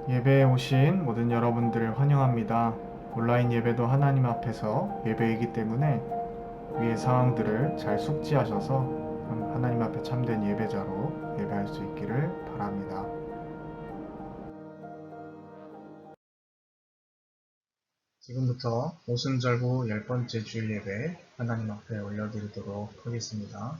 예배에 오신 모든 여러분들을 환영합니다. 온라인 예배도 하나님 앞에서 예배이기 때문에 위의 사항들을 잘 숙지하셔서 하나님 앞에 참된 예배자로 예배할 수 있기를 바랍니다. 지금부터 오순절구 10번째 주일 예배 하나님 앞에 올려드리도록 하겠습니다.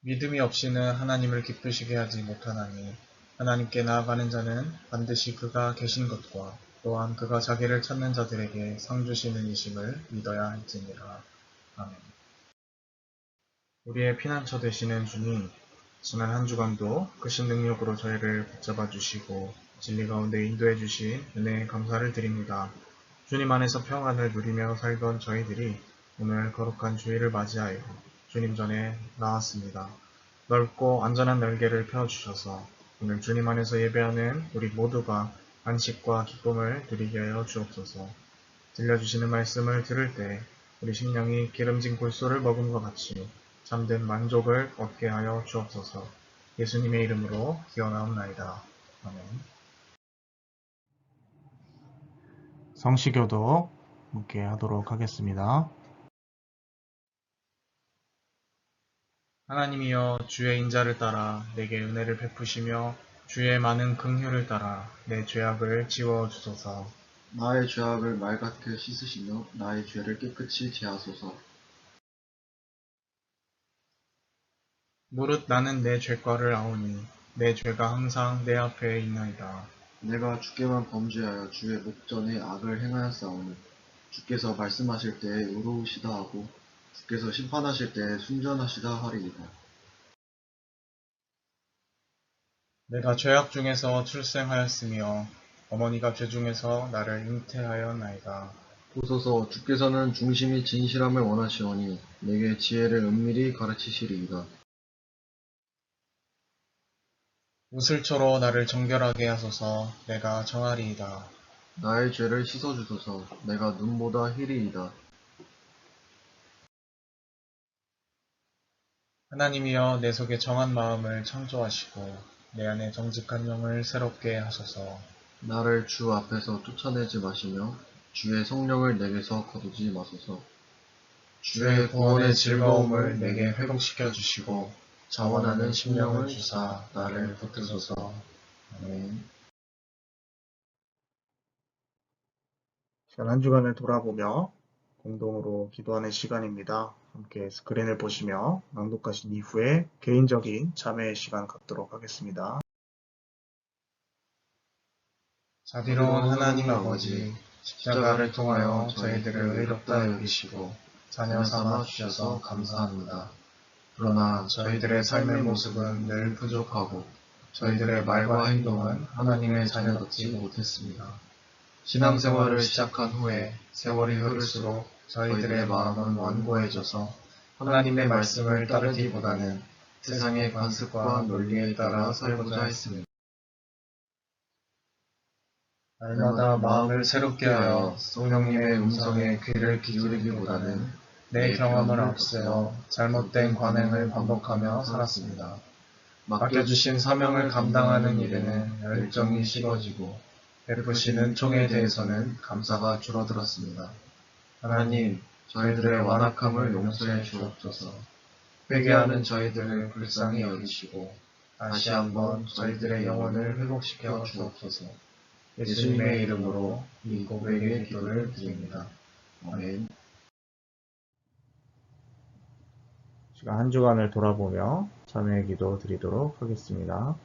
믿음이 없이는 하나님을 기쁘시게 하지 못하나니 하나님께 나아가는 자는 반드시 그가 계신 것과 또한 그가 자기를 찾는 자들에게 상 주시는 이심을 믿어야 할지니라. 아멘. 우리의 피난처 되시는 주님, 지난 한 주간도 크신 능력으로 저희를 붙잡아 주시고 진리 가운데 인도해 주신 은혜에 감사를 드립니다. 주님 안에서 평안을 누리며 살던 저희들이 오늘 거룩한 주일을 맞이하여 주님 전에 나왔습니다. 넓고 안전한 날개를 펴주셔서 오늘 주님 안에서 예배하는 우리 모두가 안식과 기쁨을 누리게 하여 주옵소서. 들려주시는 말씀을 들을 때 우리 심령이 기름진 굴소를 먹은 것 같이 잠든 만족을 얻게 하여 주옵소서. 예수님의 이름으로 기원하옵나이다. 아멘. 성시교도 함께 하도록 하겠습니다. 하나님이여 주의 인자를 따라 내게 은혜를 베푸시며 주의 많은 긍휼을 따라 내 죄악을 지워 주소서. 나의 죄악을 말같게 씻으시며 나의 죄를 깨끗이 제하소서. 무릇 나는 내 죄과를 아오니 내 죄가 항상 내 앞에 있나이다. 내가 주께만 범죄하여 주의 목전에 악을 행하였사오니 주께서 말씀하실 때에 의로우시다 하고 주께서 심판하실 때에 순전하시다 하리이다. 내가 죄악 중에서 출생하였으며 어머니가 죄 중에서 나를 잉태하였나이다. 보소서 주께서는 중심이 진실함을 원하시오니 내게 지혜를 은밀히 가르치시리이다. 우슬초로 나를 정결하게 하소서. 내가 정하리이다. 나의 죄를 씻어주소서. 내가 눈보다 희리이다. 하나님이여 내 속에 정한 마음을 창조하시고 내 안에 정직한 영을 새롭게 하소서. 나를 주 앞에서 쫓아내지 마시며 주의 성령을 내게서 거두지 마소서. 주의 구원의 즐거움을 내게 회복시켜 주시고 자원하는 심령을 주사 나를 붙드소서. 아멘. 한 주간을 돌아보며 공동으로 기도하는 시간입니다. 함께 스크린을 보시며 낭독하신 이후에 개인적인 참회의 시간 갖도록 하겠습니다. 자비로운 하나님 아버지, 십자가를 통하여 저희들을 의롭다 여기시고 자녀 삼아 주셔서 감사합니다. 그러나 저희들의 삶의 모습은 늘 부족하고 저희들의 말과 행동은 하나님의 자녀답지 못했습니다. 신앙생활을 시작한 후에 세월이 흐를수록 저희들의 마음은 완고해져서 하나님의 말씀을 따르기보다는 세상의 관습과 논리에 따라 살고자 했습니다. 날마다 마음을 새롭게 하여 성령님의 음성에 귀를 기울이기보다는 내 경험을 앞세워 잘못된 관행을 반복하며 살았습니다. 맡겨주신 사명을 감당하는 일에는 열정이 식어지고 베푸시는 총에 대해서는 감사가 줄어들었습니다. 하나님, 저희들의 완악함을 용서해 주옵소서. 회개하는 저희들을 불쌍히 여기시고 다시 한번 저희들의 영혼을 회복시켜 주옵소서. 예수님의 이름으로 이 고백의 기도를 드립니다. 아멘. 시간 한 주간을 돌아보며 참회의 기도 드리도록 하겠습니다.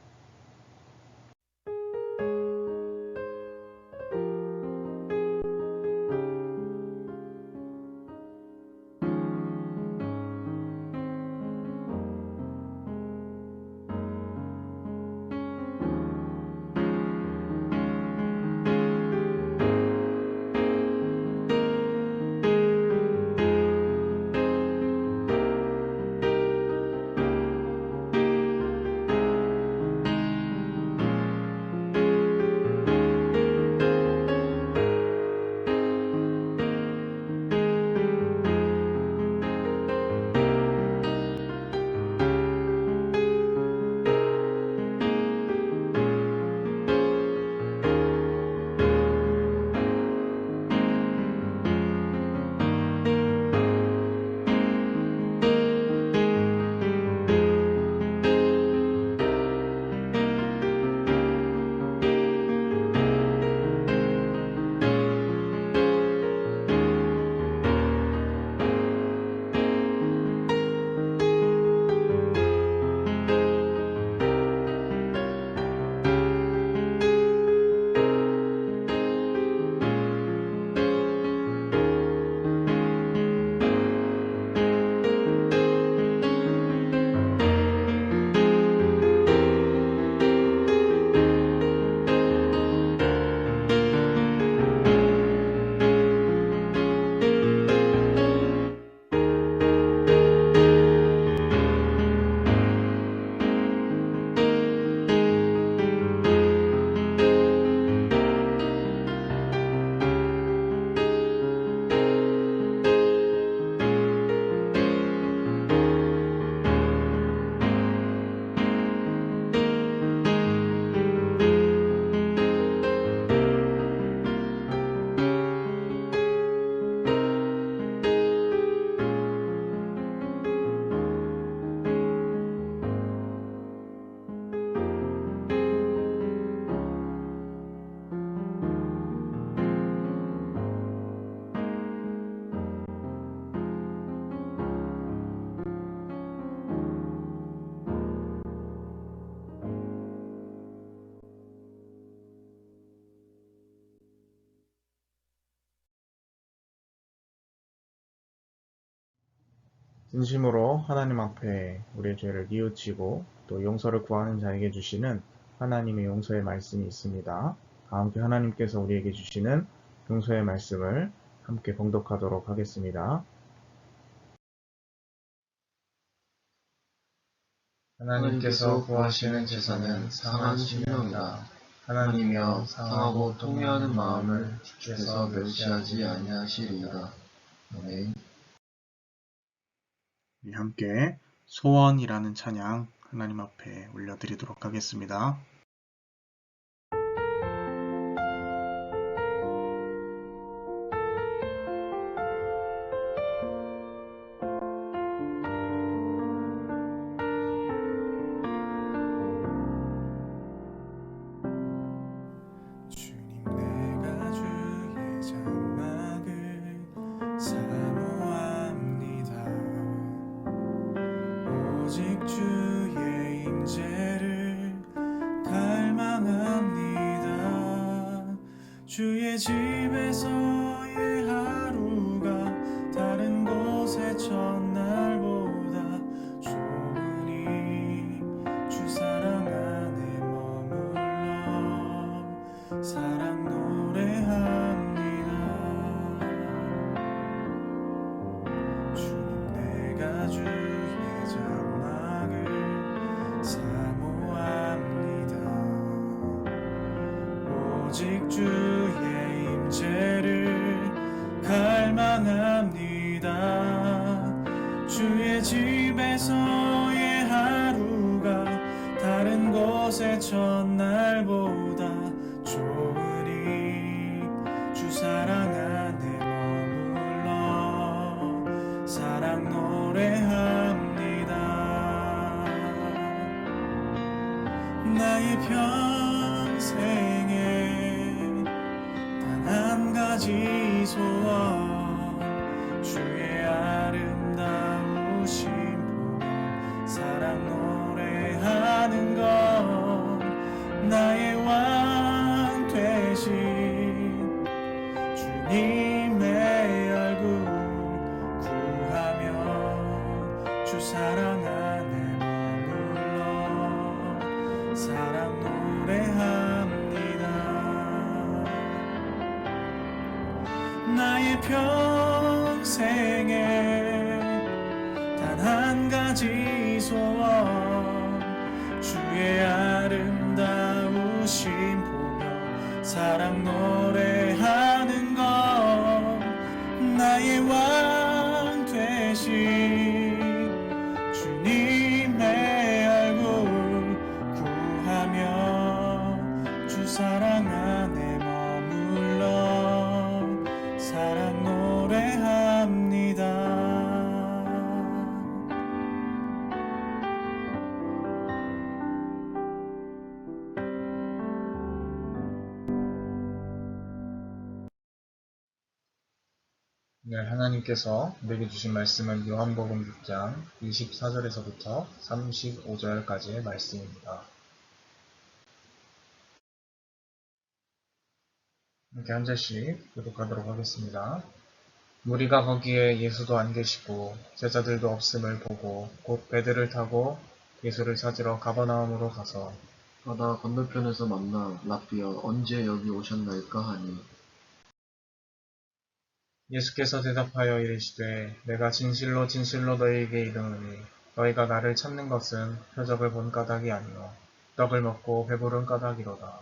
진심으로 하나님 앞에 우리의 죄를 뉘우치고 또 용서를 구하는 자에게 주시는 하나님의 용서의 말씀이 있습니다. 다 함께 하나님께서 우리에게 주시는 용서의 말씀을 함께 봉독하도록 하겠습니다. 하나님께서 구하시는 제사는 상한 심령이다. 하나님이여 상하고 통회하는 마음을 주께서 멸시하지 아니하시리이다. 아멘. 우리 함께 소원이라는 찬양 하나님 앞에 올려드리도록 하겠습니다. 주님 내가 주의 장막을 사모합니다. 오직 주의 임재를 갈망합니다. 주의 집에서의 하루가 다른 곳의 첫날보다 좋으니 주 사랑 안에 머물러 사랑 노래합니다. 주님 내가 주의 장막을 사모합니다. 오직 주의 임재를 갈망합니다. 주의 집에서의 하루가 다른 곳의 첫날보다 좋으니 주 사랑 안에 머물러 사랑 노래합니다. 나의 평생에 단 한 가지 소원 주의 아름다우신 보며 사랑 노래하는 것 나의 왕 되신 주님의 얼굴 구하며 주 사랑 안에 머물러 사랑 노래합니다. 나의 평생에 단 한 가지 소원 주의 아름다우신 보며 사랑 노래하는 것 나의 왕 되신 주님의 얼굴 구하며 주 사랑 안에 머물러 사랑 노래합니다. 네, 하나님께서 우리에게 주신 말씀은 요한복음 6장 24절에서부터 35절까지의 말씀입니다. 이렇게 한 절씩 교독하도록 하겠습니다. 무리가 거기에 예수도 안 계시고 제자들도 없음을 보고 곧 배들을 타고 예수를 찾으러 가버나움으로 가서 바다 건너편에서 만나 라삐여 언제 여기 오셨나이까 하니 예수께서 대답하여 이르시되 내가 진실로 진실로 너희에게 이르노니 너희가 나를 찾는 것은 표적을 본 까닭이 아니요 떡을 먹고 배부른 까닭이로다.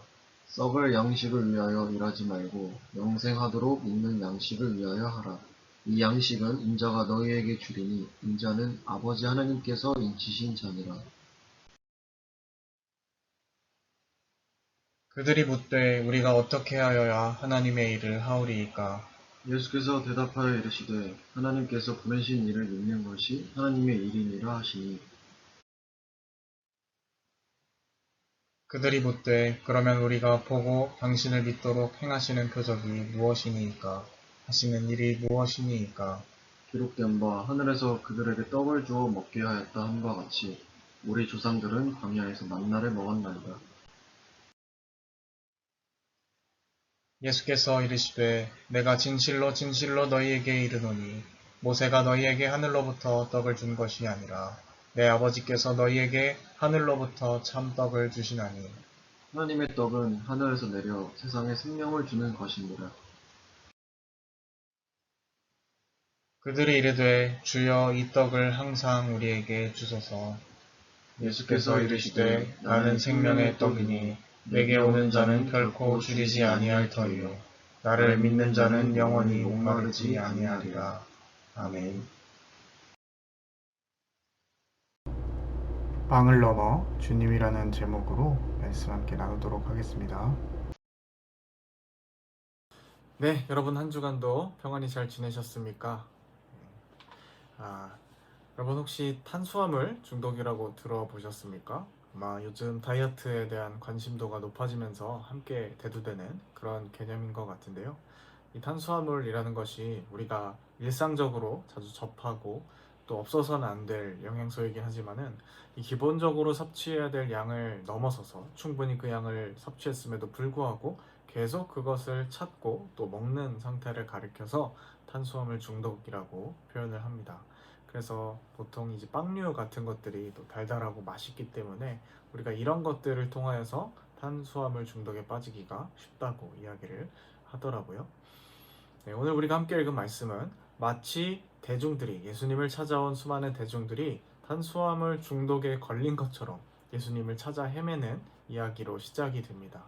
썩을 양식을 위하여 일하지 말고 영생하도록 있는 양식을 위하여 하라. 이 양식은 인자가 너희에게 주리니 인자는 아버지 하나님께서 인치신 자니라. 그들이 묻되 우리가 어떻게 하여야 하나님의 일을 하오리이까. 예수께서 대답하여 이르시되 하나님께서 보내신 이를 믿는 것이 하나님의 일이니라 하시니 그들이 묻되 그러면 우리가 보고 당신을 믿도록 행하시는 표적이 무엇이니이까 하시는 일이 무엇이니이까. 기록된 바 하늘에서 그들에게 떡을 주어 먹게 하였다 함과 같이 우리 조상들은 광야에서 만나를 먹었나이다. 예수께서 이르시되 내가 진실로 진실로 너희에게 이르노니 모세가 너희에게 하늘로부터 떡을 준 것이 아니라 내 아버지께서 너희에게 하늘로부터 참 떡을 주시나니 하나님의 떡은 하늘에서 내려 세상에 생명을 주는 것이니라. 그들이 이르되 주여 이 떡을 항상 우리에게 주소서. 예수께서 이르시되 나는 생명의 떡이니 내게 오는 자는 결코 줄이지 아니할 터이요 나를 믿는 자는 영원히 목마르지 아니하리라. 아멘. 빵을 넘어 주님이라는 제목으로 말씀 함께 나누도록 하겠습니다. 네, 여러분 한 주간도 평안히 잘 지내셨습니까? 여러분 혹시 탄수화물 중독이라고 들어보셨습니까? 아마 요즘 다이어트에 대한 관심도가 높아지면서 함께 대두되는 그런 개념인 것 같은데요. 이 탄수화물이라는 것이 우리가 일상적으로 자주 접하고 또 없어서는 안 될 영양소이긴 하지만은 이 기본적으로 섭취해야 될 양을 넘어서서 충분히 그 양을 섭취했음에도 불구하고 계속 그것을 찾고 또 먹는 상태를 가리켜서 탄수화물 중독이라고 표현을 합니다. 그래서 보통 이제 빵류 같은 것들이 또 달달하고 맛있기 때문에 우리가 이런 것들을 통하여서 탄수화물 중독에 빠지기가 쉽다고 이야기를 하더라고요. 네, 오늘 우리가 함께 읽은 말씀은 마치 대중들이 예수님을 찾아온 수많은 대중들이 탄수화물 중독에 걸린 것처럼 예수님을 찾아 헤매는 이야기로 시작이 됩니다.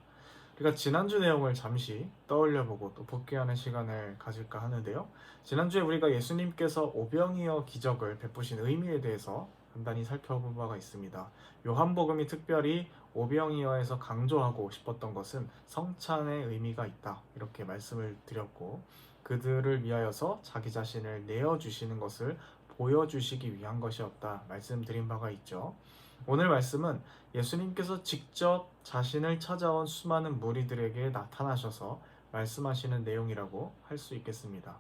우리가 지난주 내용을 잠시 떠올려보고 또 복귀하는 시간을 가질까 하는데요. 지난주에 우리가 예수님께서 오병이어 기적을 베푸신 의미에 대해서 간단히 살펴본 바가 있습니다. 요한복음이 특별히 오병이어에서 강조하고 싶었던 것은 성찬의 의미가 있다. 이렇게 말씀을 드렸고 그들을 위하여서 자기 자신을 내어주시는 것을 보여주시기 위한 것이었다. 말씀드린 바가 있죠. 오늘 말씀은 예수님께서 직접 자신을 찾아온 수많은 무리들에게 나타나셔서 말씀하시는 내용이라고 할 수 있겠습니다.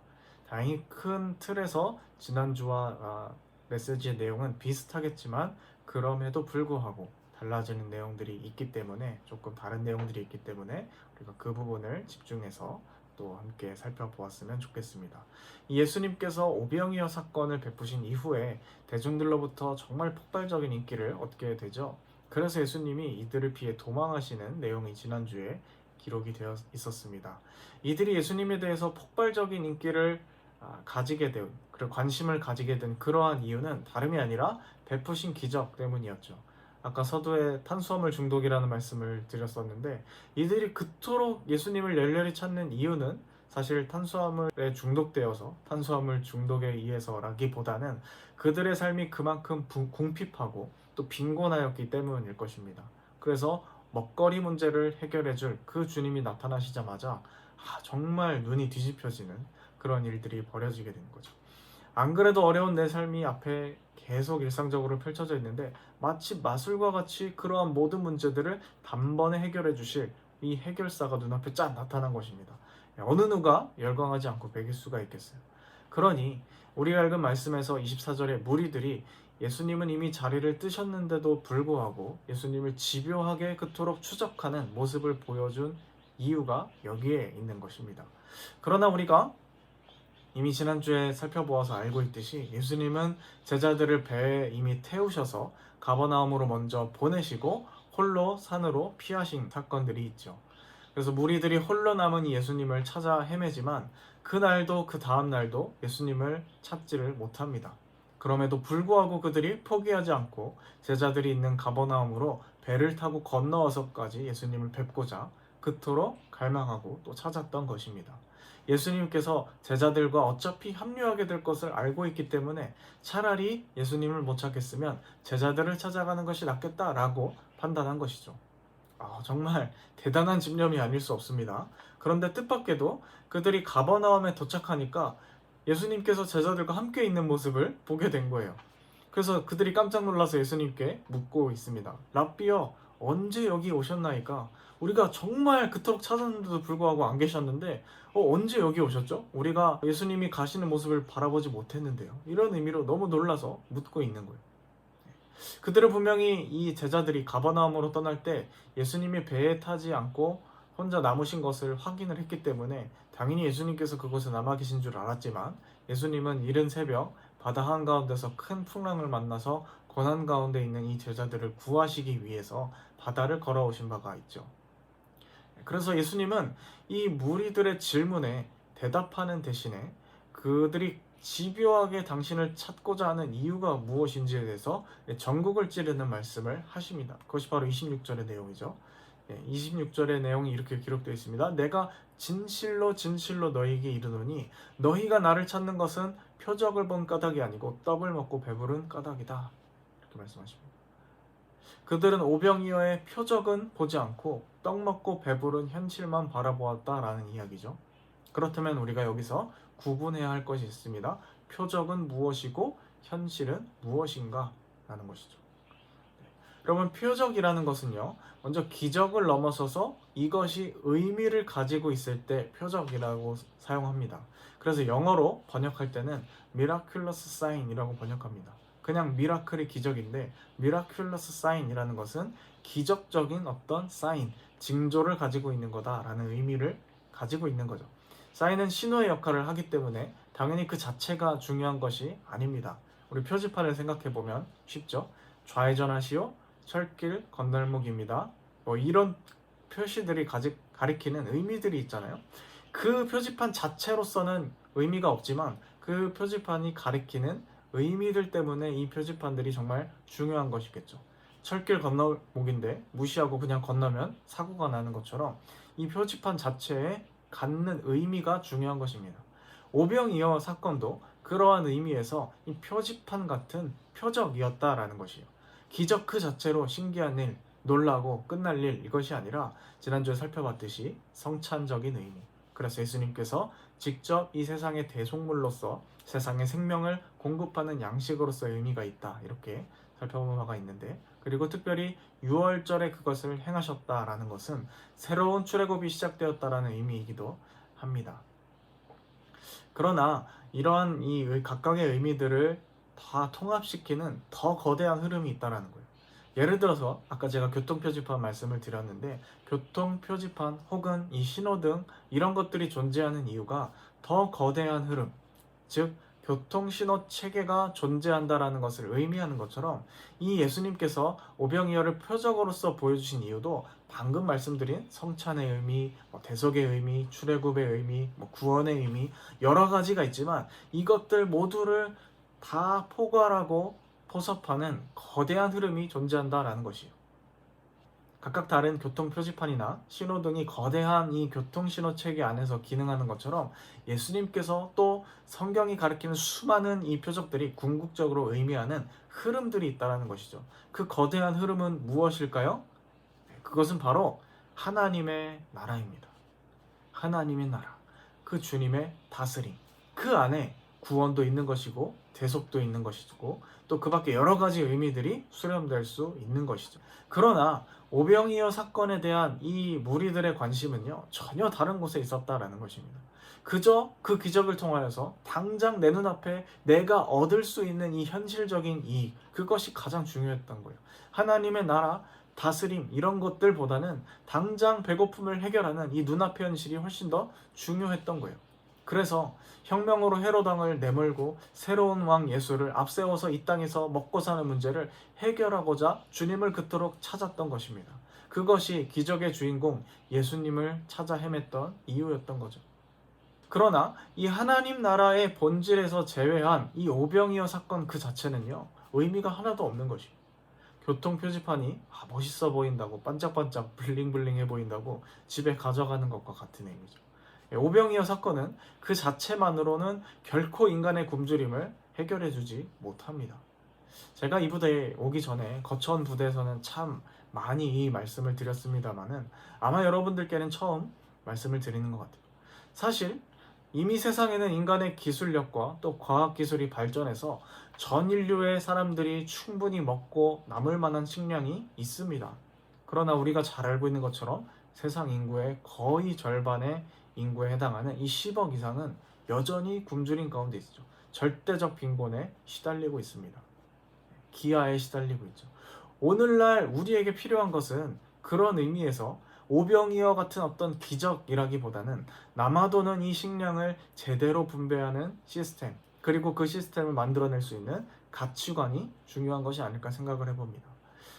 다행히 큰 틀에서 지난주와 메시지의 내용은 비슷하겠지만 그럼에도 불구하고 달라지는 내용들이 있기 때문에 조금 다른 내용들이 있기 때문에 우리가 그 부분을 집중해서 또 함께 살펴보았으면 좋겠습니다. 예수님께서 오병이어 사건을 베푸신 이후에 대중들로부터 정말 폭발적인 인기를 얻게 되죠. 그래서 예수님이 이들을 피해 도망하시는 내용이 지난주에 기록이 되어 있었습니다. 이들이 예수님에 대해서 폭발적인 인기를 가지게 된, 그리고 관심을 가지게 된 그러한 이유는 다름이 아니라 베푸신 기적 때문이었죠. 아까 서두에 탄수화물 중독이라는 말씀을 드렸었는데 이들이 그토록 예수님을 열렬히 찾는 이유는 사실 탄수화물에 중독되어서 탄수화물 중독에 의해서라기보다는 그들의 삶이 그만큼 궁핍하고 또 빈곤하였기 때문일 것입니다. 그래서 먹거리 문제를 해결해줄 그 주님이 나타나시자마자 정말 눈이 뒤집혀지는 그런 일들이 벌어지게 되는 거죠. 안 그래도 어려운 내 삶이 앞에 계속 일상적으로 펼쳐져 있는데 마치 마술과 같이 그러한 모든 문제들을 단번에 해결해 주실 이 해결사가 눈앞에 짠 나타난 것입니다. 어느 누가 열광하지 않고 배길 수가 있겠어요. 그러니 우리가 읽은 말씀에서 24절에 무리들이 예수님은 이미 자리를 뜨셨는데도 불구하고 예수님을 집요하게 그토록 추적하는 모습을 보여준 이유가 여기에 있는 것입니다. 그러나 우리가 이미 지난주에 살펴보아서 알고 있듯이 예수님은 제자들을 배에 이미 태우셔서 가버나움으로 먼저 보내시고 홀로 산으로 피하신 사건들이 있죠. 그래서 무리들이 홀로 남은 예수님을 찾아 헤매지만 그날도 그 다음 날도 예수님을 찾지를 못합니다. 그럼에도 불구하고 그들이 포기하지 않고 제자들이 있는 가버나움으로 배를 타고 건너와서까지 예수님을 뵙고자 그토록 갈망하고 또 찾았던 것입니다. 예수님께서 제자들과 어차피 합류하게 될 것을 알고 있기 때문에 차라리 예수님을 못 찾겠으면 제자들을 찾아가는 것이 낫겠다라고 판단한 것이죠. 정말 대단한 집념이 아닐 수 없습니다. 그런데 뜻밖에도 그들이 가버나움에 도착하니까 예수님께서 제자들과 함께 있는 모습을 보게 된 거예요. 그래서 그들이 깜짝 놀라서 예수님께 묻고 있습니다. 랍비여, 언제 여기 오셨나이까? 우리가 정말 그토록 찾았는데도 불구하고 안 계셨는데 언제 여기 오셨죠? 우리가 예수님이 가시는 모습을 바라보지 못했는데요. 이런 의미로 너무 놀라서 묻고 있는 거예요. 그들은 분명히 이 제자들이 가버나움으로 떠날 때 예수님이 배에 타지 않고 혼자 남으신 것을 확인을 했기 때문에 당연히 예수님께서 그곳에 남아 계신 줄 알았지만 예수님은 이른 새벽 바다 한가운데서 큰 풍랑을 만나서 고난 가운데 있는 이 제자들을 구하시기 위해서 바다를 걸어오신 바가 있죠. 그래서 예수님은 이 무리들의 질문에 대답하는 대신에 그들이 집요하게 당신을 찾고자 하는 이유가 무엇인지에 대해서 전국을 찌르는 말씀을 하십니다. 그것이 바로 26절의 내용이죠. 26절의 내용이 이렇게 기록되어 있습니다. 내가 진실로 진실로 너희에게 이르노니 너희가 나를 찾는 것은 표적을 본 까닭이 아니고 떡을 먹고 배부른 까닭이다. 이렇게 말씀하십니다. 그들은 오병이어의 표적은 보지 않고 떡 먹고 배부른 현실만 바라보았다라는 이야기죠. 그렇다면 우리가 여기서 구분해야 할 것이 있습니다. 표적은 무엇이고 현실은 무엇인가 라는 것이죠. 여러분, 표적이라는 것은요, 먼저 기적을 넘어서서 이것이 의미를 가지고 있을 때 표적이라고 사용합니다. 그래서 영어로 번역할 때는 miraculous sign이라고 번역합니다. 그냥 미라클이 기적인데 miraculous sign이라는 것은 기적적인 어떤 사인, 징조를 가지고 있는 거다라는 의미를 가지고 있는 거죠. 사인은 신호의 역할을 하기 때문에 당연히 그 자체가 중요한 것이 아닙니다. 우리 표지판을 생각해 보면 쉽죠? 좌회전하시오, 철길 건널목입니다. 뭐 이런 표시들이 가리키는 의미들이 있잖아요. 그 표지판 자체로서는 의미가 없지만 그 표지판이 가리키는 의미들 때문에 이 표지판들이 정말 중요한 것이겠죠. 철길 건널목인데 무시하고 그냥 건너면 사고가 나는 것처럼 이 표지판 자체에 갖는 의미가 중요한 것입니다. 오병이어 사건도 그러한 의미에서 이 표지판 같은 표적이었다라는 것이에요. 기적 그 자체로 신기한 일, 놀라고 끝날 일, 이것이 아니라 지난주에 살펴봤듯이 성찬적인 의미. 그래서 예수님께서 직접 이 세상의 대속물로서 세상의 생명을 공급하는 양식으로서의 의미가 있다. 이렇게 살펴본 바가 있는데, 그리고 특별히 6월절에 그것을 행하셨다라는 것은 새로운 출애굽이 시작되었다라는 의미이기도 합니다. 그러나 이러한 이 각각의 의미들을 다 통합시키는 더 거대한 흐름이 있다는 거예요. 예를 들어서 아까 제가 교통표지판 말씀을 드렸는데, 교통표지판 혹은 이 신호등 이런 것들이 존재하는 이유가 더 거대한 흐름, 즉 교통신호 체계가 존재한다라는 것을 의미하는 것처럼 이 예수님께서 오병이어를 표적으로서 보여주신 이유도 방금 말씀드린 성찬의 의미, 대속의 의미, 출애굽의 의미, 구원의 의미 여러 가지가 있지만 이것들 모두를 다 포괄하고 포섭하는 거대한 흐름이 존재한다라는 것이에요. 각각 다른 교통표지판이나 신호등이 거대한 이 교통신호 체계 안에서 기능하는 것처럼 예수님께서 또 성경이 가리키는 수많은 이 표적들이 궁극적으로 의미하는 흐름들이 있다는 것이죠. 그 거대한 흐름은 무엇일까요? 그것은 바로 하나님의 나라입니다. 하나님의 나라, 그 주님의 다스림, 그 안에 구원도 있는 것이고 대속도 있는 것이고 또 그 밖에 여러 가지 의미들이 수렴될 수 있는 것이죠. 그러나 오병이어 사건에 대한 이 무리들의 관심은요, 전혀 다른 곳에 있었다라는 것입니다. 그저 그 기적을 통하여서 당장 내 눈앞에 내가 얻을 수 있는 이 현실적인 이익, 그것이 가장 중요했던 거예요. 하나님의 나라, 다스림 이런 것들보다는 당장 배고픔을 해결하는 이 눈앞의 현실이 훨씬 더 중요했던 거예요. 그래서 혁명으로 헤롯 왕을 내몰고 새로운 왕 예수를 앞세워서 이 땅에서 먹고 사는 문제를 해결하고자 주님을 그토록 찾았던 것입니다. 그것이 기적의 주인공 예수님을 찾아 헤맸던 이유였던 거죠. 그러나 이 하나님 나라의 본질에서 제외한 이 오병이어 사건 그 자체는요, 의미가 하나도 없는 것이에요. 교통 표지판이 멋있어 보인다고, 반짝반짝 블링블링해 보인다고 집에 가져가는 것과 같은 의미죠. 오병이어 사건은 그 자체만으로는 결코 인간의 굶주림을 해결해주지 못합니다. 제가 이 부대에 오기 전에 거쳐온 부대에서는 참 많이 이 말씀을 드렸습니다만은 아마 여러분들께는 처음 말씀을 드리는 것 같아요. 사실 이미 세상에는 인간의 기술력과 또 과학기술이 발전해서 전 인류의 사람들이 충분히 먹고 남을 만한 식량이 있습니다. 그러나 우리가 잘 알고 있는 것처럼 세상 인구의 거의 절반의 인구에 해당하는 이 10억 이상은 여전히 굶주림 가운데 있죠. 절대적 빈곤에 시달리고 있습니다. 기아에 시달리고 있죠. 오늘날 우리에게 필요한 것은 그런 의미에서 오병이어 같은 어떤 기적이라기보다는 남아도는 이 식량을 제대로 분배하는 시스템, 그리고 그 시스템을 만들어낼 수 있는 가치관이 중요한 것이 아닐까 생각을 해봅니다.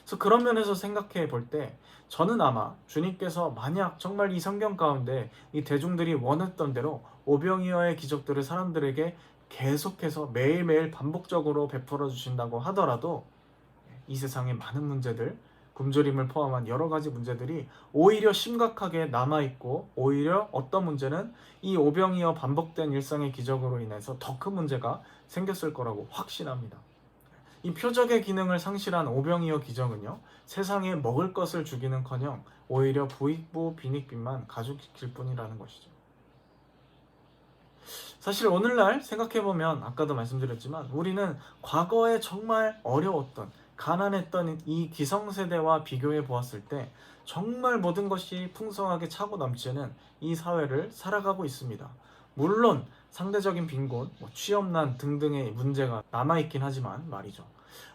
그래서 그런 면에서 생각해 볼 때 저는 아마 주님께서 만약 정말 이 성경 가운데 이 대중들이 원했던 대로 오병이어의 기적들을 사람들에게 계속해서 매일매일 반복적으로 베풀어 주신다고 하더라도 이 세상의 많은 문제들, 굶주림을 포함한 여러 가지 문제들이 오히려 심각하게 남아있고, 오히려 어떤 문제는 이 오병이어 반복된 일상의 기적으로 인해서 더 큰 문제가 생겼을 거라고 확신합니다. 이 표적의 기능을 상실한 오병이어 기적은요, 세상에 먹을 것을 주기는커녕 오히려 부익부 빈익빈만 가중시킬 뿐이라는 것이죠. 사실 오늘날 생각해보면 아까도 말씀드렸지만 우리는 과거에 정말 어려웠던, 가난했던 이 기성세대와 비교해 보았을 때 정말 모든 것이 풍성하게 차고 넘치는 이 사회를 살아가고 있습니다. 물론 상대적인 빈곤, 취업난 등등의 문제가 남아있긴 하지만 말이죠.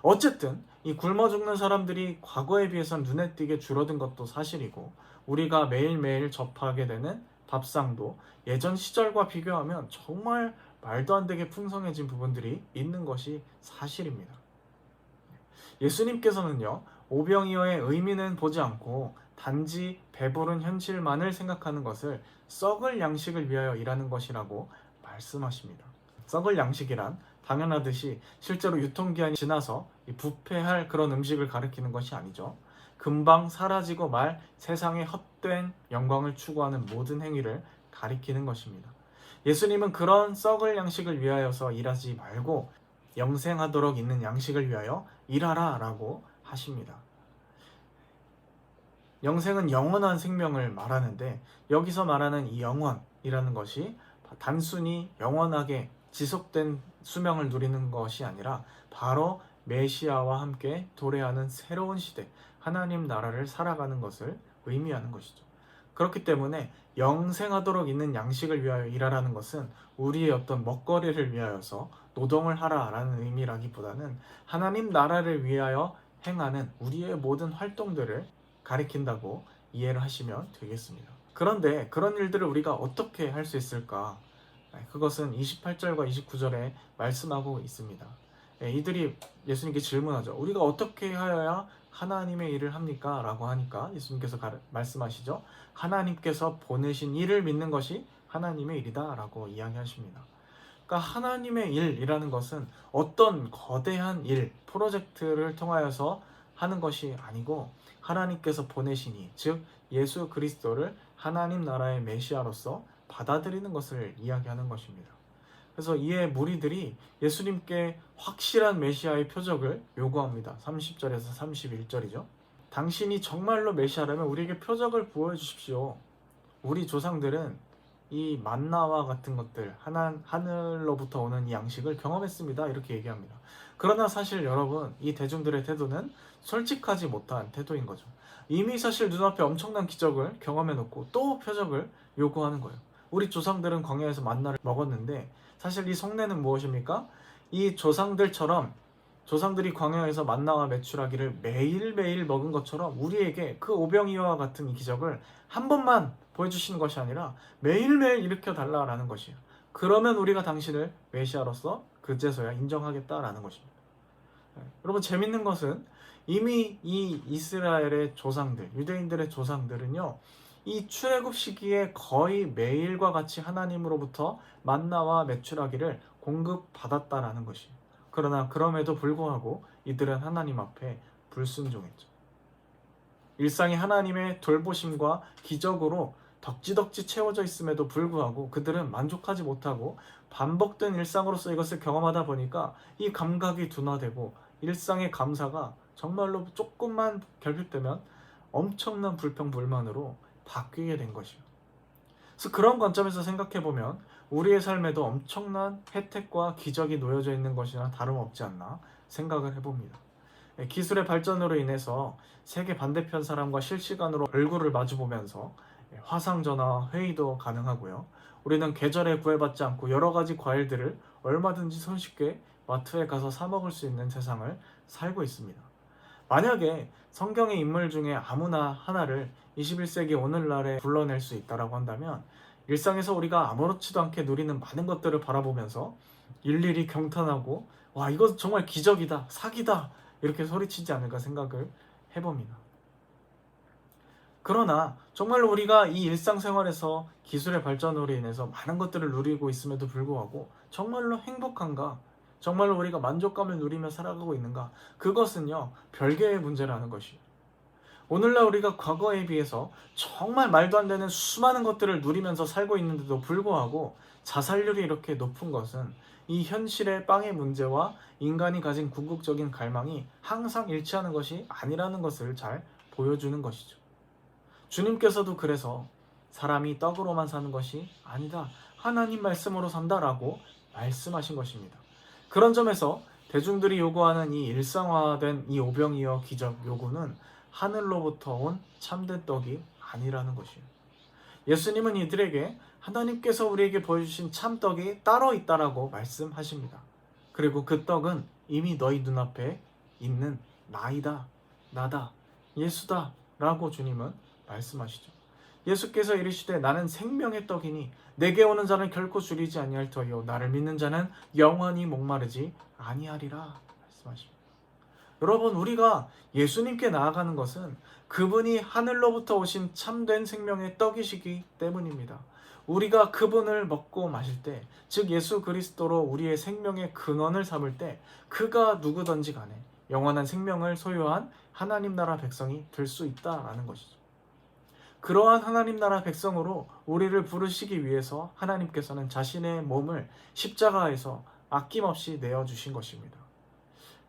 어쨌든 이 굶어 죽는 사람들이 과거에 비해서 눈에 띄게 줄어든 것도 사실이고, 우리가 매일매일 접하게 되는 밥상도 예전 시절과 비교하면 정말 말도 안 되게 풍성해진 부분들이 있는 것이 사실입니다. 예수님께서는요, 오병이어의 의미는 보지 않고 단지 배부른 현실만을 생각하는 것을 썩을 양식을 위하여 일하는 것이라고 말씀하십니다. 썩을 양식이란 당연하듯이 실제로 유통기한이 지나서 부패할 그런 음식을 가리키는 것이 아니죠. 금방 사라지고 말 세상의 헛된 영광을 추구하는 모든 행위를 가리키는 것입니다. 예수님은 그런 썩을 양식을 위하여서 일하지 말고 영생하도록 있는 양식을 위하여 일하라 라고 하십니다. 영생은 영원한 생명을 말하는데, 여기서 말하는 이 영원이라는 것이 단순히 영원하게 지속된 수명을 누리는 것이 아니라 바로 메시아와 함께 도래하는 새로운 시대, 하나님 나라를 살아가는 것을 의미하는 것이죠. 그렇기 때문에 영생하도록 있는 양식을 위하여 일하라는 것은 우리의 어떤 먹거리를 위하여서 노동을 하라라는 의미라기보다는 하나님 나라를 위하여 행하는 우리의 모든 활동들을 가리킨다고 이해를 하시면 되겠습니다. 그런데 그런 일들을 우리가 어떻게 할 수 있을까? 그것은 28절과 29절에 말씀하고 있습니다. 이들이 예수님께 질문하죠. 우리가 어떻게 하여야 하나님의 일을 합니까? 라고 하니까 예수님께서 말씀하시죠. 하나님께서 보내신 일을 믿는 것이 하나님의 일이다 라고 이야기하십니다. 그러니까 하나님의 일이라는 것은 어떤 거대한 일, 프로젝트를 통하여서 하는 것이 아니고 하나님께서 보내신 이, 즉 예수 그리스도를 하나님 나라의 메시아로서 받아들이는 것을 이야기하는 것입니다. 그래서 이에 무리들이 예수님께 확실한 메시아의 표적을 요구합니다. 30절에서 31절이죠. 당신이 정말로 메시아라면 우리에게 표적을 보여주십시오. 우리 조상들은 이 만나와 같은 것들, 하늘로부터 오는 이 양식을 경험했습니다. 이렇게 얘기합니다. 그러나 사실 여러분, 이 대중들의 태도는 솔직하지 못한 태도인 거죠. 이미 사실 눈앞에 엄청난 기적을 경험해놓고 또 표적을 요구하는 거예요. 우리 조상들은 광야에서 만나를 먹었는데 사실 이 속내는 무엇입니까? 이 조상들처럼, 조상들이 광야에서 만나와 메추라기를 매일매일 먹은 것처럼 우리에게 그 오병이어와 같은 이 기적을 한 번만 보여주시는 것이 아니라 매일매일 일으켜달라라는 것이에요. 그러면 우리가 당신을 메시아로서 그제서야 인정하겠다라는 것입니다. 여러분, 재밌는 것은 이미 이 이스라엘의 조상들, 유대인들의 조상들은요, 이 출애굽 시기에 거의 매일과 같이 하나님으로부터 만나와 메추라기를 공급받았다라는 것이에요. 그러나 그럼에도 불구하고 이들은 하나님 앞에 불순종했죠. 일상이 하나님의 돌보심과 기적으로 덕지덕지 채워져 있음에도 불구하고 그들은 만족하지 못하고 반복된 일상으로서 이것을 경험하다 보니까 이 감각이 둔화되고 일상의 감사가 정말로 조금만 결핍되면 엄청난 불평불만으로 바뀌게 된 것이요. 그래서 그런 관점에서 생각해보면 우리의 삶에도 엄청난 혜택과 기적이 놓여져 있는 것이나 다름없지 않나 생각을 해봅니다. 기술의 발전으로 인해서 세계 반대편 사람과 실시간으로 얼굴을 마주보면서 화상전화, 회의도 가능하고요. 우리는 계절에 구애받지 않고 여러 가지 과일들을 얼마든지 손쉽게 마트에 가서 사 먹을 수 있는 세상을 살고 있습니다. 만약에 성경의 인물 중에 아무나 하나를 21세기 오늘날에 불러낼 수 있다라고 한다면 일상에서 우리가 아무렇지도 않게 누리는 많은 것들을 바라보면서 일일이 경탄하고 와 이거 정말 기적이다 사기다 이렇게 소리치지 않을까 생각을 해봅니다. 그러나 정말로 우리가 이 일상생활에서 기술의 발전으로 인해서 많은 것들을 누리고 있음에도 불구하고 정말로 행복한가? 정말로 우리가 만족감을 누리며 살아가고 있는가? 그것은요 별개의 문제라는 것이에요. 오늘날 우리가 과거에 비해서 정말 말도 안 되는 수많은 것들을 누리면서 살고 있는데도 불구하고 자살률이 이렇게 높은 것은 이 현실의 빵의 문제와 인간이 가진 궁극적인 갈망이 항상 일치하는 것이 아니라는 것을 잘 보여주는 것이죠. 주님께서도 그래서 사람이 떡으로만 사는 것이 아니다. 하나님 말씀으로 산다라고 말씀하신 것입니다. 그런 점에서 대중들이 요구하는 이 일상화된 이 오병이어 기적 요구는 하늘로부터 온 참된 떡이 아니라는 것이에요. 예수님은 이들에게 하나님께서 우리에게 보여주신 참떡이 따로 있다라고 말씀하십니다. 그리고 그 떡은 이미 너희 눈앞에 있는 나이다, 나다, 예수다 라고 주님은 말씀하시죠. 예수께서 이르시되 나는 생명의 떡이니 내게 오는 자는 결코 줄이지 아니할 터이요 나를 믿는 자는 영원히 목마르지 아니하리라 말씀하십니다. 여러분 우리가 예수님께 나아가는 것은 그분이 하늘로부터 오신 참된 생명의 떡이시기 때문입니다. 우리가 그분을 먹고 마실 때, 즉 예수 그리스도로 우리의 생명의 근원을 삼을 때 그가 누구든지 간에 영원한 생명을 소유한 하나님 나라 백성이 될 수 있다라는 것이죠. 그러한 하나님 나라 백성으로 우리를 부르시기 위해서 하나님께서는 자신의 몸을 십자가에서 아낌없이 내어주신 것입니다.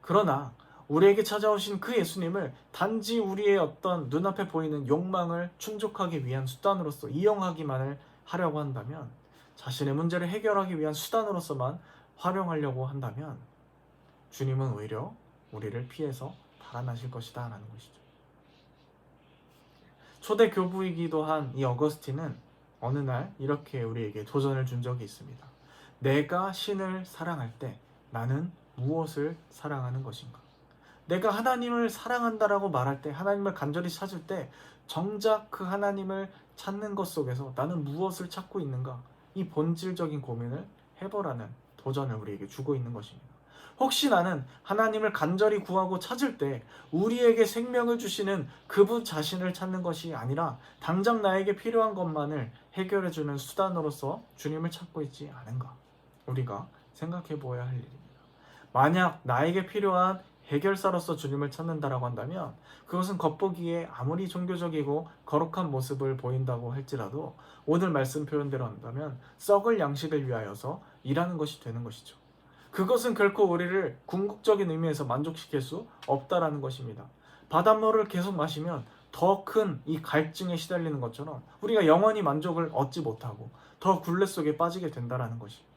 그러나 우리에게 찾아오신 그 예수님을 단지 우리의 어떤 눈앞에 보이는 욕망을 충족하기 위한 수단으로서 이용하기만을 하려고 한다면, 자신의 문제를 해결하기 위한 수단으로서만 활용하려고 한다면 주님은 오히려 우리를 피해서 달아나실 것이다 라는 것이죠. 초대 교부이기도 한 이 어거스틴은 어느 날 이렇게 우리에게 도전을 준 적이 있습니다. 내가 신을 사랑할 때 나는 무엇을 사랑하는 것인가? 내가 하나님을 사랑한다라고 말할 때, 하나님을 간절히 찾을 때 정작 그 하나님을 찾는 것 속에서 나는 무엇을 찾고 있는가? 이 본질적인 고민을 해보라는 도전을 우리에게 주고 있는 것입니다. 혹시 나는 하나님을 간절히 구하고 찾을 때 우리에게 생명을 주시는 그분 자신을 찾는 것이 아니라 당장 나에게 필요한 것만을 해결해주는 수단으로서 주님을 찾고 있지 않은가? 우리가 생각해 보아야 할 일입니다. 만약 나에게 필요한 해결사로서 주님을 찾는다라고 한다면 그것은 겉보기에 아무리 종교적이고 거룩한 모습을 보인다고 할지라도 오늘 말씀 표현대로 한다면 썩을 양식을 위하여서 일하는 것이 되는 것이죠. 그것은 결코 우리를 궁극적인 의미에서 만족시킬 수 없다라는 것입니다. 바닷물을 계속 마시면 더 큰 이 갈증에 시달리는 것처럼 우리가 영원히 만족을 얻지 못하고 더 굴레 속에 빠지게 된다라는 것입니다.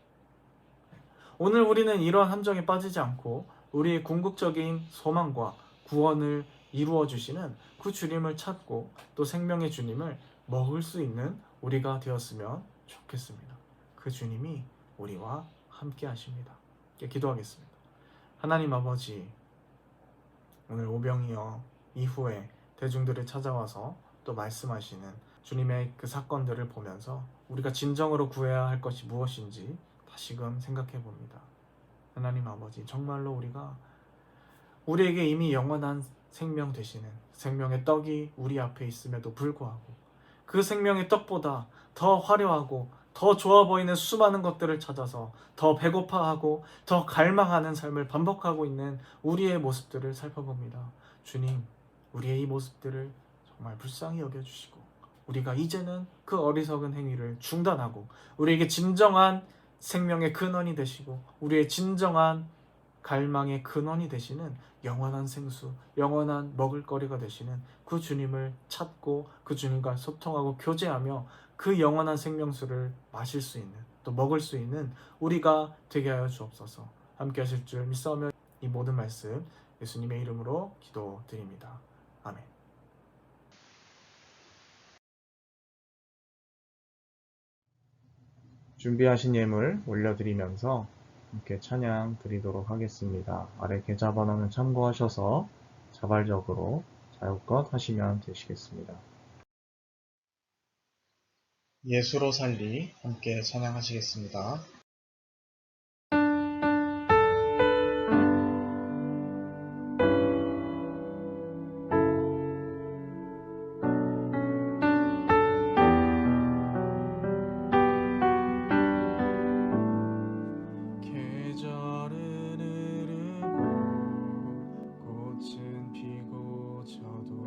오늘 우리는 이러한 함정에 빠지지 않고 우리의 궁극적인 소망과 구원을 이루어 주시는 그 주님을 찾고 또 생명의 주님을 먹을 수 있는 우리가 되었으면 좋겠습니다. 그 주님이 우리와 함께 하십니다. 기도하겠습니다. 하나님 아버지, 오늘 오병이어 이후에 대중들을 찾아와서 또 말씀하시는 주님의 그 사건들을 보면서 우리가 진정으로 구해야 할 것이 무엇인지 다시금 생각해 봅니다. 하나님 아버지, 정말로 우리에게 이미 영원한 생명 되시는 생명의 떡이 우리 앞에 있음에도 불구하고 그 생명의 떡보다 더 화려하고 더 좋아 보이는 수많은 것들을 찾아서 더 배고파하고 더 갈망하는 삶을 반복하고 있는 우리의 모습들을 살펴봅니다. 주님, 우리의 이 모습들을 정말 불쌍히 여겨주시고 우리가 이제는 그 어리석은 행위를 중단하고 우리에게 진정한 생명의 근원이 되시고 우리의 진정한 갈망의 근원이 되시는 영원한 생수, 영원한 먹을거리가 되시는 그 주님을 찾고 그 주님과 소통하고 교제하며 그 영원한 생명수를 마실 수 있는, 또 먹을 수 있는 우리가 되게 하여 주옵소서. 함께 하실 줄 믿사오며 이 모든 말씀 예수님의 이름으로 기도드립니다. 아멘. 준비하신 예물 올려드리면서 함께 찬양 드리도록 하겠습니다. 아래 계좌번호는 참고하셔서 자발적으로 자유껏 하시면 되시겠습니다. 예수로 살리 함께 찬양하시겠습니다. 계절은 흐르고 꽃은 피고 져도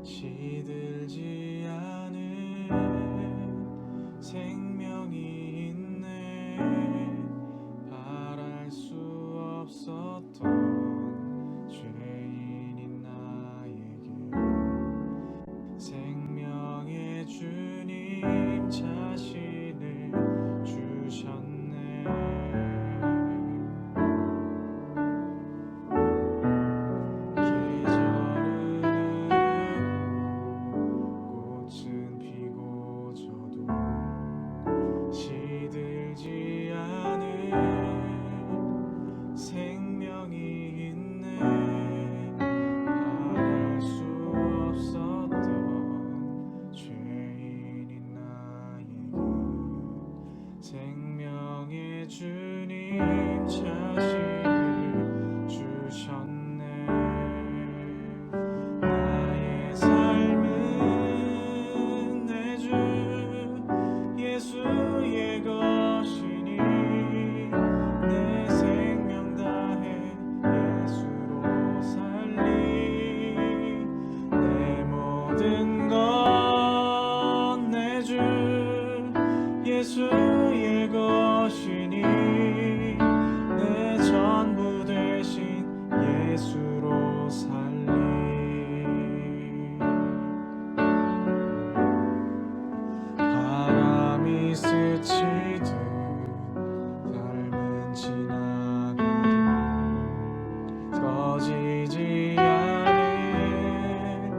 시들지 않은 생명이 있네. 바랄 수 없었던 죄인인 나에게 생명의 주님 자신을 주셨네. 계절은 흐르고 꽃은 피고 져도 시들지 않은 생명이 있네. 바랄 수 없었던 죄인인 나에게 생명의 주님 자신을 주셨네. 나의 삶은 내 주 예수의 것이니 내 생명 다해 예수로 살리. 내 모든 건 내 주 예수의 것이니 내 전부 되신 예수로 살리. 바람이 스치듯 삶은 지나가도 꺼지지 않은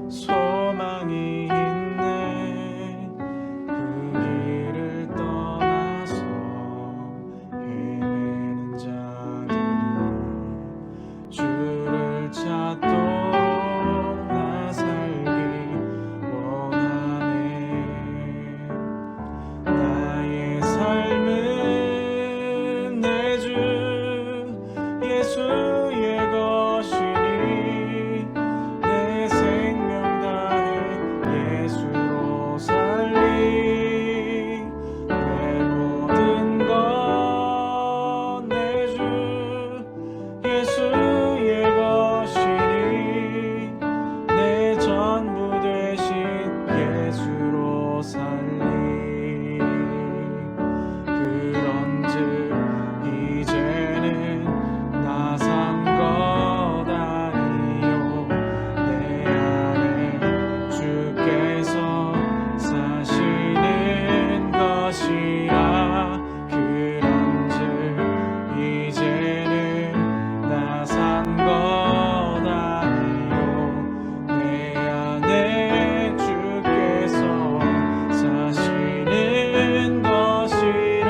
소망이 있네. 그 길을 떠나서 헤매는 자들이 주를 찾도록 나 살기 원하네. 나의 삶은 내 주 예수의 것이니 내 생명 다해 예수로 살리. 내 모든 건 내 주 예수의 것이니 내 전부 되신 예수로 살리. 그런즉 이제는 나 산 것 아니요 내 안에 주께서 사시는 것이라. 그런즉 이제는 나 산 것 아니요 내 안에 주께서 사시는 것이라.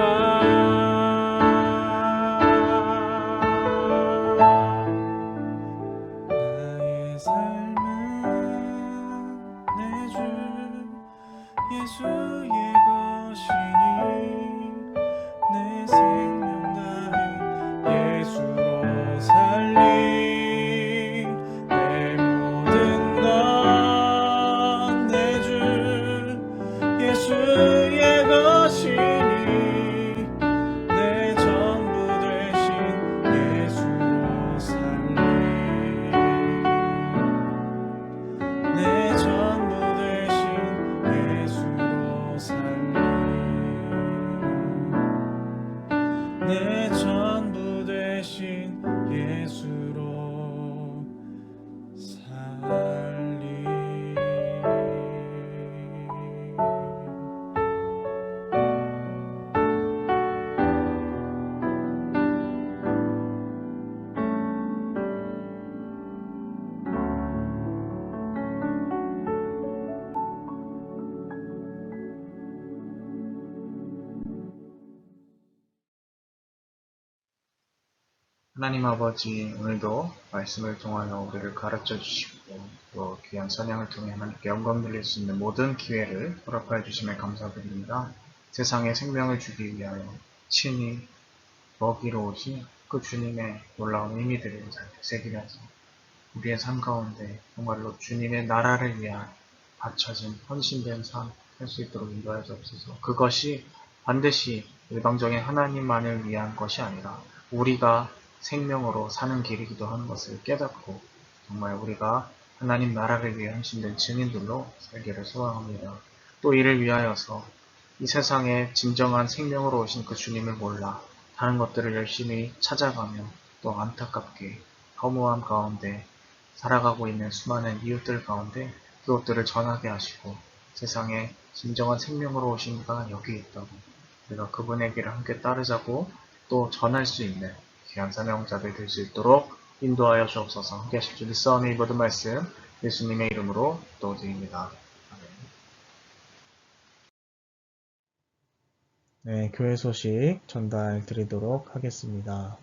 나의 삶은 내 주 예수의 것이니 내 생명 다해 예수로 살리. 내 모든 건 내 주 예수의 것이니 내 전부 되신 예수로 살리. 내 전부 되신 예수로 살리. 내 전부 되신 예수로 살리. 하나님 아버지, 오늘도 말씀을 통하여 우리를 가르쳐 주시고 또 귀한 찬양을 통해 하나님께 영광 돌릴 수 있는 모든 기회를 허락하여 주심에 감사드립니다. 세상에 생명을 주기 위하여 친히 먹이러 오신 그 주님의 놀라운 의미들을 잘 되새기면서 우리의 삶 가운데 정말로 주님의 나라를 위한 바쳐진 헌신된 삶 할 수 있도록 인도하여 주옵소서. 그것이 반드시 일방적인 하나님만을 위한 것이 아니라 우리가 생명으로 사는 길이기도 하는 것을 깨닫고 정말 우리가 하나님 나라를 위해 헌신된 증인들로 살기를 소망합니다. 또 이를 위하여서 이 세상에 진정한 생명으로 오신 그 주님을 몰라 다른 것들을 열심히 찾아가며 또 안타깝게 허무함 가운데 살아가고 있는 수많은 이웃들 가운데 그것들을 전하게 하시고 세상에 진정한 생명으로 오신 이가 여기 있다고 우리가 그분의 길을 함께 따르자고 또 전할 수 있는 귀한 사명자들 될 수 있도록 인도하여 주옵소서. 함께 하실 줄 믿사오니 이 모든 말씀 예수님의 이름으로 기도드립니다. 네, 교회 소식 전달 드리도록 하겠습니다.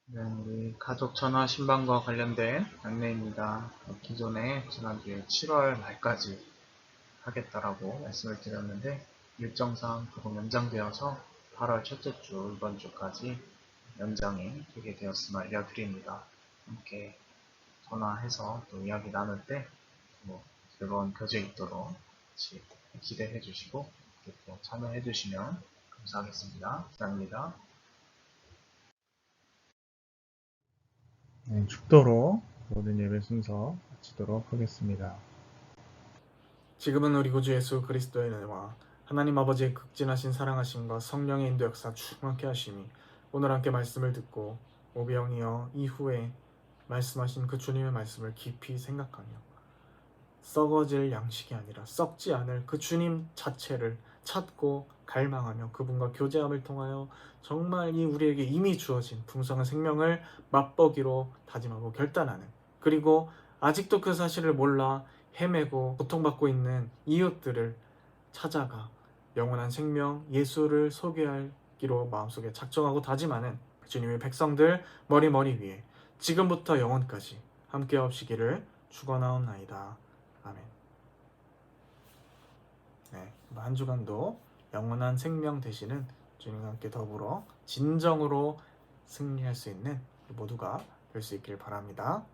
네, 우리 가족 전화 신방과 관련된 안내입니다. 기존에 지난주에 7월 말까지 하겠다라고 말씀을 드렸는데 일정상 조금 연장되어서 8월 첫째 주 이번 주까지 연장이 되게 되었음을 알려드립니다. 함께 전화해서 또 이야기 나눌 때 즐거운 교제 있도록 같이 기대해 주시고 또 참여해 주시면 감사하겠습니다. 감사합니다. 네, 축도로 모든 예배 순서 마치도록 하겠습니다. 지금은 우리 구주 예수 그리스도의 은혜와 하나님 아버지의 극진하신 사랑하심과 성령의 인도 역사 충만케 하심이 오늘 함께 말씀을 듣고 오병이어 이후에 말씀하신 그 주님의 말씀을 깊이 생각하며 썩어질 양식이 아니라 썩지 않을 그 주님 자체를 찾고 갈망하며 그분과 교제함을 통하여 정말 이 우리에게 이미 주어진 풍성한 생명을 맛보기로 다짐하고 결단하는, 그리고 아직도 그 사실을 몰라 헤매고 고통받고 있는 이웃들을 찾아가 영원한 생명 예수를 소개하기로 마음속에 작정하고 다짐하는 주님의 백성들 머리 위에 지금부터 영원까지 함께 하시기를 축원하옵나이다. 아멘. 네, 한 주간도 영원한 생명 되시는 주님과 함께 더불어 진정으로 승리할 수 있는 모두가 될 수 있길 바랍니다.